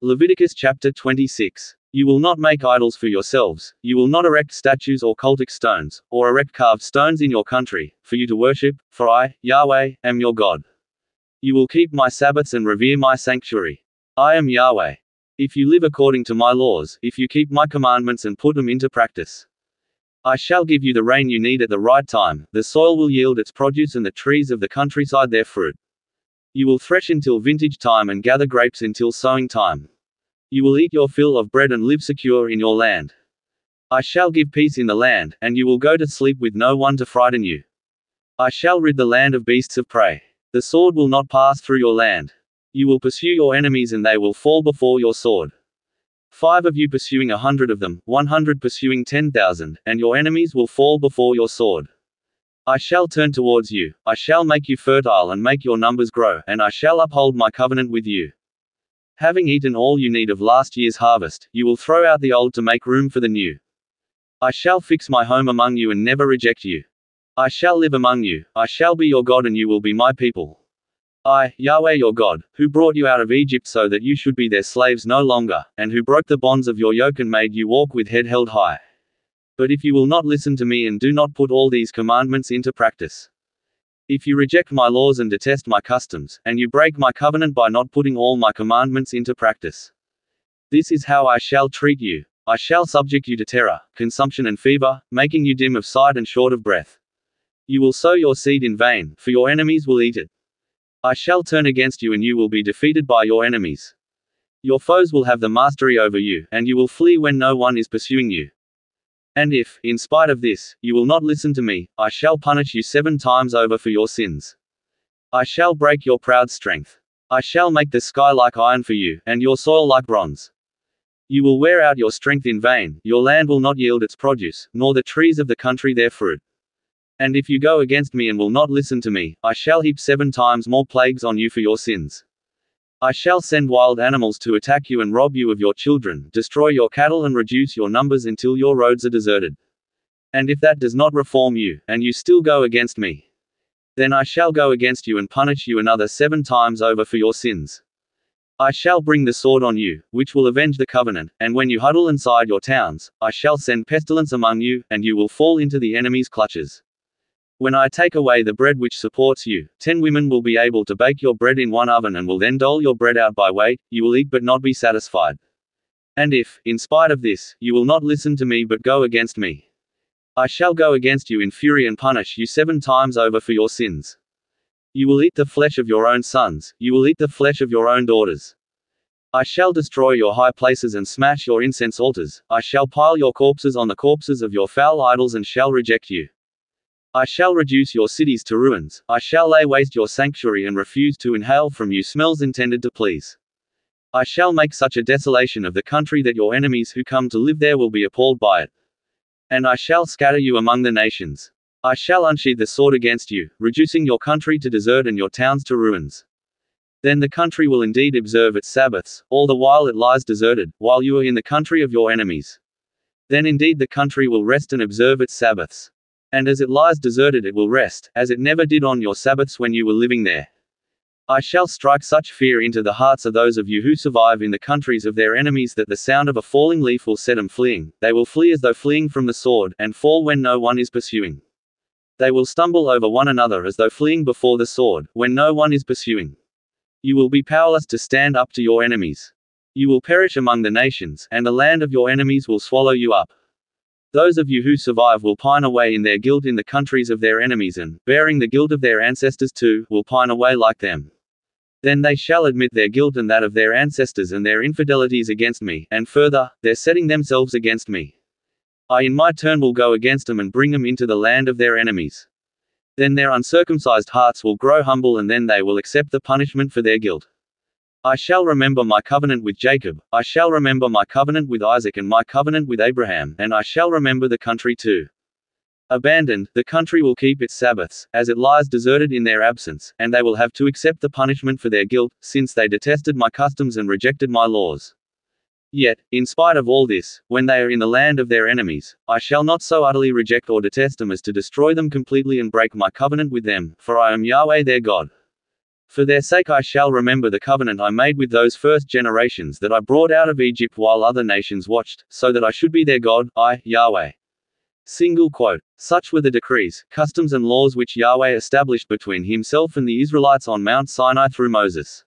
Leviticus chapter 26. You will not make idols for yourselves, you will not erect statues or cultic stones, or erect carved stones in your country, for you to worship, for I, Yahweh, am your God. You will keep my Sabbaths and revere my sanctuary. I am Yahweh. If you live according to my laws, if you keep my commandments and put them into practice, I shall give you the rain you need at the right time, the soil will yield its produce and the trees of the countryside their fruit. You will thresh until vintage time and gather grapes until sowing time. You will eat your fill of bread and live secure in your land. I shall give peace in the land, and you will go to sleep with no one to frighten you. I shall rid the land of beasts of prey. The sword will not pass through your land. You will pursue your enemies and they will fall before your sword. 5 of you pursuing 100 of them, 100 pursuing 10,000, and your enemies will fall before your sword. I shall turn towards you, I shall make you fertile and make your numbers grow, and I shall uphold my covenant with you. Having eaten all you need of last year's harvest, you will throw out the old to make room for the new. I shall fix my home among you and never reject you. I shall live among you, I shall be your God and you will be my people. I, Yahweh your God, who brought you out of Egypt so that you should be their slaves no longer, and who broke the bonds of your yoke and made you walk with head held high. But if you will not listen to me and do not put all these commandments into practice, if you reject my laws and detest my customs, and you break my covenant by not putting all my commandments into practice, this is how I shall treat you. I shall subject you to terror, consumption and fever, making you dim of sight and short of breath. You will sow your seed in vain, for your enemies will eat it. I shall turn against you and you will be defeated by your enemies. Your foes will have the mastery over you, and you will flee when no one is pursuing you. And if, in spite of this, you will not listen to me, I shall punish you 7 times over for your sins. I shall break your proud strength. I shall make the sky like iron for you, and your soil like bronze. You will wear out your strength in vain, your land will not yield its produce, nor the trees of the country their fruit. And if you go against me and will not listen to me, I shall heap 7 times more plagues on you for your sins. I shall send wild animals to attack you and rob you of your children, destroy your cattle and reduce your numbers until your roads are deserted. And if that does not reform you, and you still go against me, then I shall go against you and punish you another 7 times over for your sins. I shall bring the sword on you, which will avenge the covenant, and when you huddle inside your towns, I shall send pestilence among you, and you will fall into the enemy's clutches. When I take away the bread which supports you, 10 women will be able to bake your bread in one oven and will then dole your bread out by weight, you will eat but not be satisfied. And if, in spite of this, you will not listen to me but go against me, I shall go against you in fury and punish you 7 times over for your sins. You will eat the flesh of your own sons, you will eat the flesh of your own daughters. I shall destroy your high places and smash your incense altars, I shall pile your corpses on the corpses of your foul idols and shall reject you. I shall reduce your cities to ruins, I shall lay waste your sanctuary and refuse to inhale from you smells intended to please. I shall make such a desolation of the country that your enemies who come to live there will be appalled by it. And I shall scatter you among the nations. I shall unsheathe the sword against you, reducing your country to desert and your towns to ruins. Then the country will indeed observe its Sabbaths, all the while it lies deserted, while you are in the country of your enemies. Then indeed the country will rest and observe its Sabbaths. And as it lies deserted it will rest, as it never did on your Sabbaths when you were living there. I shall strike such fear into the hearts of those of you who survive in the countries of their enemies that the sound of a falling leaf will set them fleeing, they will flee as though fleeing from the sword, and fall when no one is pursuing. They will stumble over one another as though fleeing before the sword, when no one is pursuing. You will be powerless to stand up to your enemies. You will perish among the nations, and the land of your enemies will swallow you up. Those of you who survive will pine away in their guilt in the countries of their enemies and, bearing the guilt of their ancestors too, will pine away like them. Then they shall admit their guilt and that of their ancestors and their infidelities against me, and further, their setting themselves against me. I in my turn will go against them and bring them into the land of their enemies. Then their uncircumcised hearts will grow humble and then they will accept the punishment for their guilt. I shall remember my covenant with Jacob, I shall remember my covenant with Isaac and my covenant with Abraham, and I shall remember the country too. Abandoned, the country will keep its Sabbaths, as it lies deserted in their absence, and they will have to accept the punishment for their guilt, since they detested my customs and rejected my laws. Yet, in spite of all this, when they are in the land of their enemies, I shall not so utterly reject or detest them as to destroy them completely and break my covenant with them, for I am Yahweh their God. For their sake I shall remember the covenant I made with those first generations that I brought out of Egypt while other nations watched, so that I should be their God, I, Yahweh. Single quote. Such were the decrees, customs and laws which Yahweh established between himself and the Israelites on Mount Sinai through Moses.